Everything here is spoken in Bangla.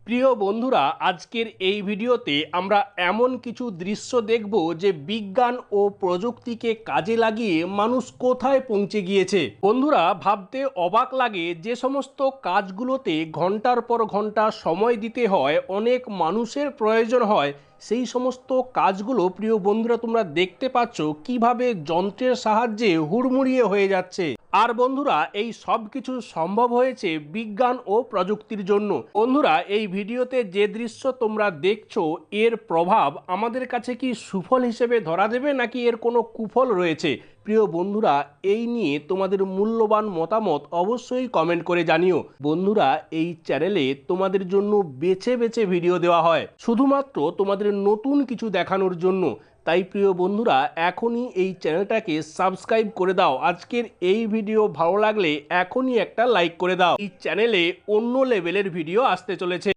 প্রিয় বন্ধুরা, আজকের এই ভিডিওতে আমরা এমন কিছু দৃশ্য দেখব যে বিজ্ঞান ও প্রযুক্তিকে কাজে লাগিয়ে মানুষ কোথায় পৌঁছে গিয়েছে। বন্ধুরা, ভাবতে অবাক লাগে যে সমস্ত কাজগুলোতে ঘন্টার পর ঘন্টা সময় দিতে হয়, অনেক মানুষের প্রয়োজন হয়, সেই সমস্ত কাজগুলো প্রিয় বন্ধুরা তোমরা দেখতে পাচ্ছ কিভাবে যন্ত্রের সাহায্যে হুড়মুড়িয়ে হয়ে যাচ্ছে। আর বন্ধুরা, এই সব কিছু সম্ভব হয়েছে বিজ্ঞান ও প্রযুক্তির জন্য। বন্ধুরা, এই ভিডিওতে যে দৃশ্য তোমরা দেখছো, এর প্রভাব আমাদের কাছে কি সুফল হিসেবে ধরা দেবে নাকি এর কোনো কুফল রয়েছে? প্রিয় বন্ধুরা, এই নিয়ে তোমাদের মূল্যবান মতামত অবশ্যই কমেন্ট করে জানিও। বন্ধুরা, এই চ্যানেলে তোমাদের জন্য বেছে বেছে ভিডিও দেওয়া হয় শুধুমাত্র তোমাদের নতুন কিছু দেখানোর জন্য। তাই প্রিয় বন্ধুরা, এখনই এই চ্যানেলটাকে সাবস্ক্রাইব করে দাও। আজকের এই ভিডিও ভালো লাগলে এখনই একটা লাইক করে দাও। এই চ্যানেলে অন্য লেভেলের ভিডিও আসতে চলেছে।